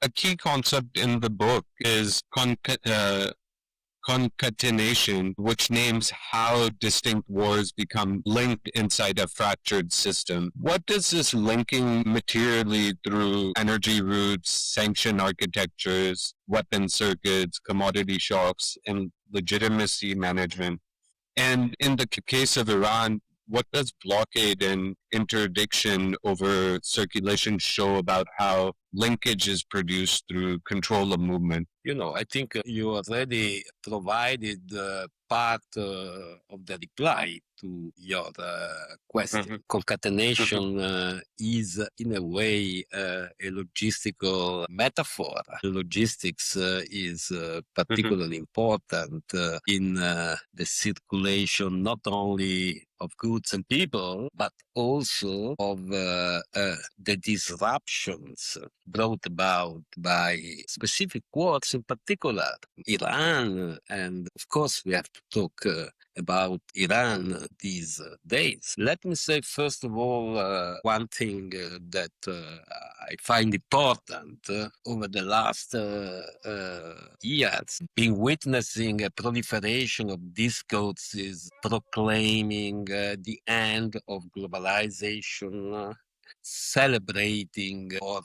a key concept in the book is concatenation, which names how distinct wars become linked inside a fractured system. What does this linking materially through energy routes, sanction architectures, weapon circuits, commodity shocks, and legitimacy management? And in the case of Iran, what does blockade and interdiction over circulation show about how linkage is produced through control of movement? I think you already provided part of the reply to your question. Concatenation is, in a way, a logistical metaphor. Logistics is particularly important in the circulation not only of goods and people, but also of the disruptions brought about by specific wars, in particular Iran. And of course, we have to talk about Iran these days. Let me say, first of all, one thing that I find important over the last years, been witnessing a proliferation of discourses proclaiming the end of globalization, celebrating or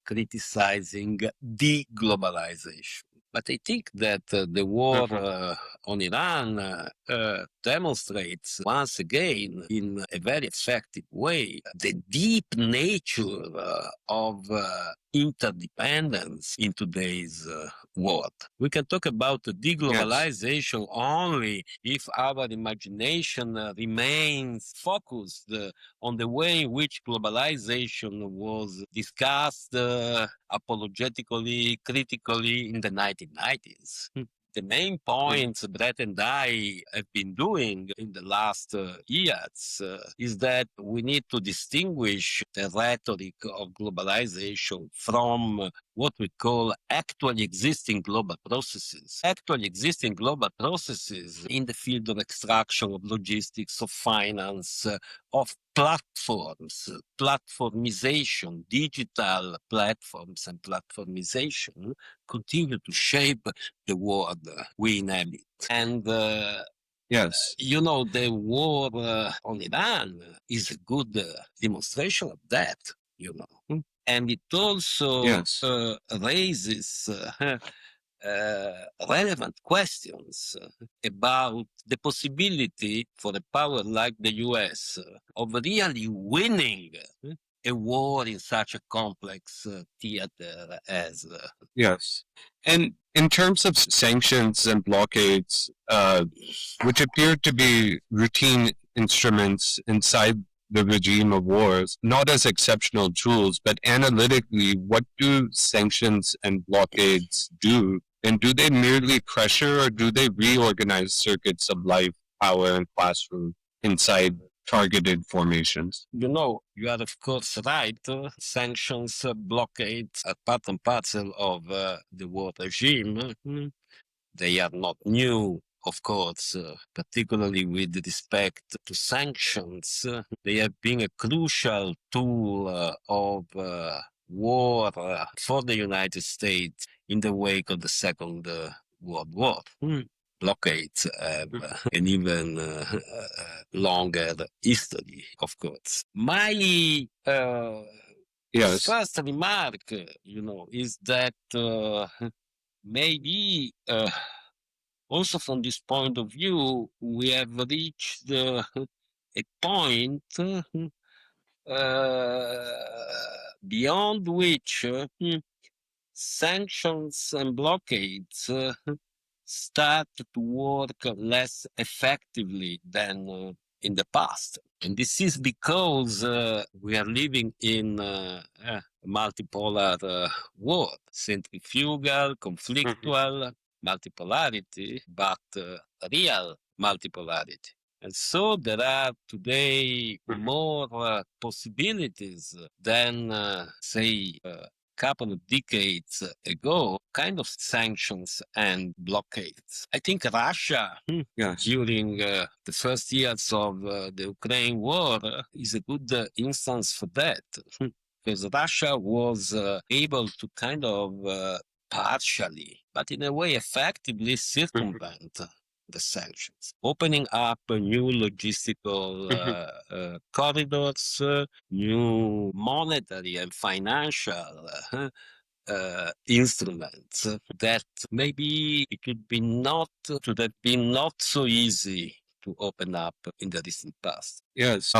criticizing deglobalization. But I think that the war on Iran demonstrates once again in a very effective way the deep nature of interdependence in today's world. We can talk about deglobalization only if our imagination remains focused on the way in which globalization was discussed apologetically, critically in the 1990s. The main points Brett and I have been doing in the last years is that we need to distinguish the rhetoric of globalization from what we call actually existing global processes. Actually existing global processes in the field of extraction, of logistics, of finance, of platforms, platformization, digital platforms and platformization continue to shape the world we inhabit. And yes, the war on Iran is a good demonstration of that, And it also raises relevant questions about the possibility for a power like the US of really winning a war in such a complex theater as... Yes. And in terms of sanctions and blockades, which appear to be routine instruments inside the regime of wars, not as exceptional tools, but analytically, what do sanctions and blockades do? And do they merely pressure, or do they reorganize circuits of life, power, and classroom inside targeted formations? You are of course right. Sanctions, blockades are part and parcel of the war regime. They are not new, of course, particularly with respect to sanctions. They have been a crucial tool of war for the United States in the wake of the Second World War. Blockades have an even longer history, of course. My first remark, is that maybe also from this point of view, we have reached a point beyond which sanctions and blockades start to work less effectively than in the past. And this is because we are living in a multipolar world, centrifugal, conflictual, multipolarity, but real multipolarity. And so there are today more possibilities than, say, couple of decades ago, kind of sanctions and blockades. I think Russia, during the first years of the Ukraine war, is a good instance for that. because Russia was able to kind of partially, but in a way effectively circumvent the sanctions, opening up a new logistical corridors, new monetary and financial instruments that maybe it should have been not so easy to open up in the recent past. Yes.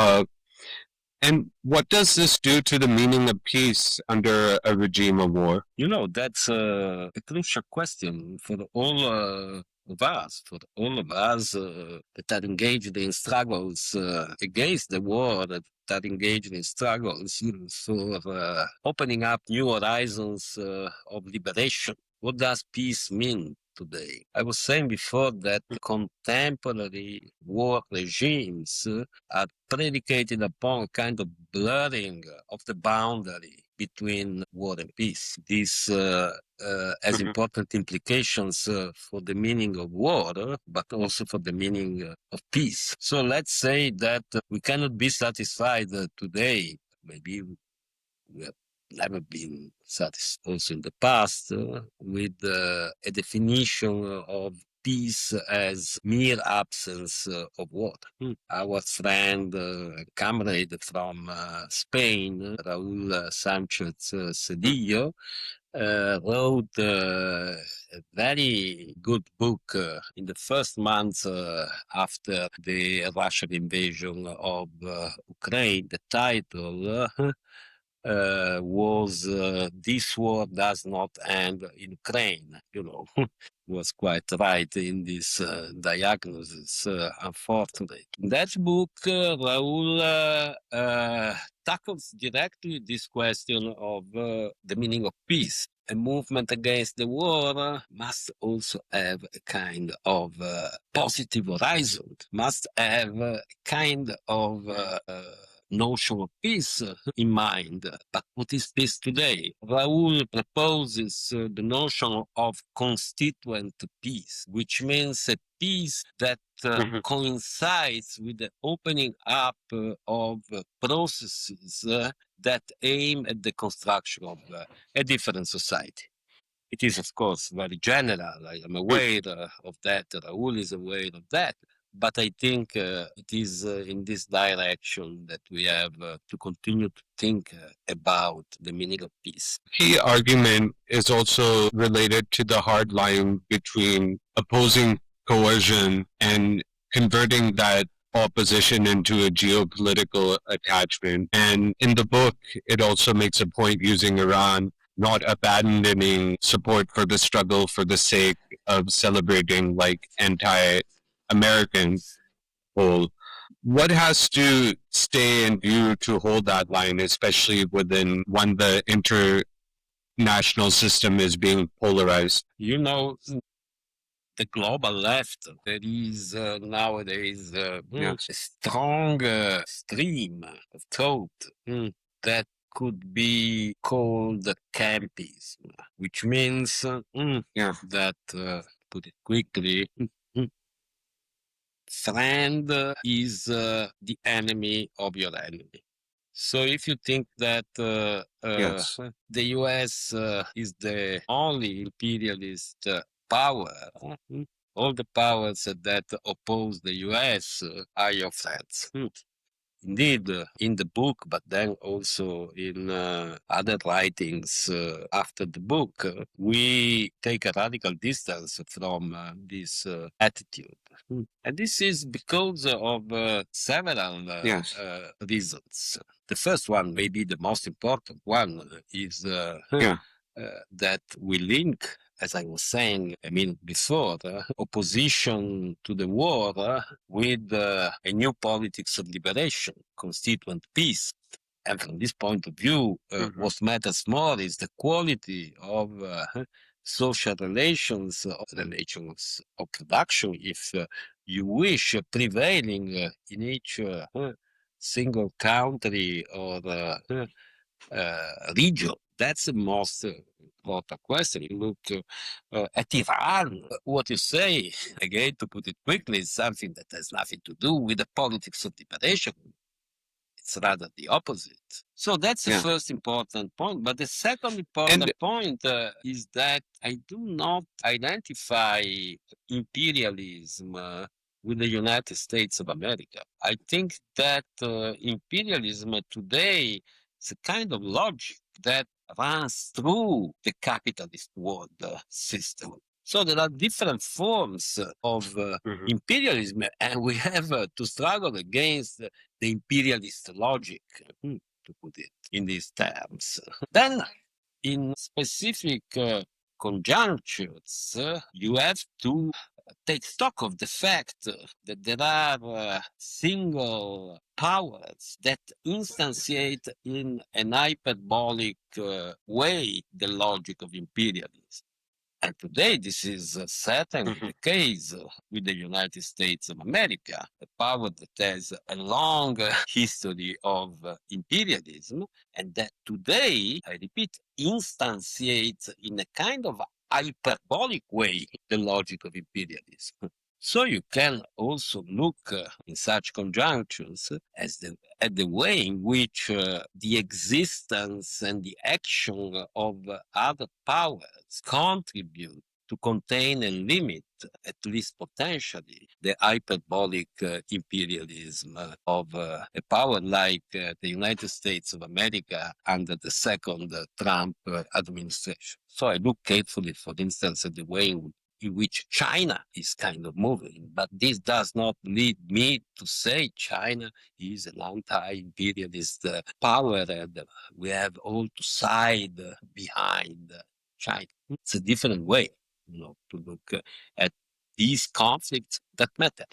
And what does this do to the meaning of peace under a regime of war? You know, that's a crucial question for all of us, that are engaged in struggles against the war, that are engaged in struggles for opening up new horizons of liberation. What does peace mean today? I was saying before that contemporary war regimes are predicated upon a kind of blurring of the boundary between war and peace. This has important implications for the meaning of war, but also for the meaning of peace. So let's say that we cannot be satisfied today. Maybe we have never been satisfied also in the past with a definition of peace as mere absence of war. Our friend, comrade from Spain, Raúl Sánchez Cedillo, wrote a very good book in the first months after the Russian invasion of Ukraine. The title was "This War Does Not End in Ukraine." You know, was quite right in this diagnosis, unfortunately. In that book, Raul tackles directly this question of the meaning of peace. A movement against the war must also have a kind of positive horizon, must have a kind of notion of peace in mind. But what is peace today? Raoul proposes the notion of constituent peace, which means a peace that coincides with the opening up of processes that aim at the construction of a different society. It is, of course, very general. I am aware of that. Raoul is aware of that. But I think it is in this direction that we have to continue to think about the meaning of peace. Key argument is also related to the hard line between opposing coercion and converting that opposition into a geopolitical attachment. And in the book, it also makes a point using Iran not abandoning support for the struggle for the sake of celebrating like anti-American whole. What has to stay in view to hold that line, especially within when the international system is being polarized? You know, the global left, there is nowadays a strong stream of thought that could be called Campism, which means that, put it quickly, friend is the enemy of your enemy. So if you think that the US is the only imperialist power, all the powers that oppose the US are your friends. Indeed, in the book, but then also in other writings after the book, we take a radical distance from this attitude. And this is because of several reasons. The first one, maybe the most important one, is that we link, as I was saying a minute before, opposition to the war with a new politics of liberation, constituent peace. And from this point of view, what matters more is the quality of social relations of production, if you wish, prevailing in each single country or region. That's the most important question. You look at Iran, what you say, again, to put it quickly, is something that has nothing to do with the politics of liberation. it's rather the opposite. So that's the first important point. But the second important point is that I do not identify imperialism with the United States of America. I think that imperialism today is a kind of logic that runs through the capitalist world system. So there are different forms of imperialism, and we have to struggle against the imperialist logic, to put it in these terms. Then, in specific conjunctures, you have to take stock of the fact that there are single powers that instantiate in an hyperbolic way the logic of imperialism. And today, this is certainly the case with the United States of America, a power that has a long history of imperialism, and that today, I repeat, instantiates in a kind of hyperbolic way the logic of imperialism. So you can also look in such conjunctions at the way in which the existence and the action of other powers contribute to contain and limit, at least potentially, the hyperbolic imperialism of a power like the United States of America under the second Trump administration. So I look carefully, for instance, at the way in which China is kind of moving. But this does not lead me to say China is an anti-imperialist power and we have all to side behind China. It's a different way, to look at these conflicts that matter.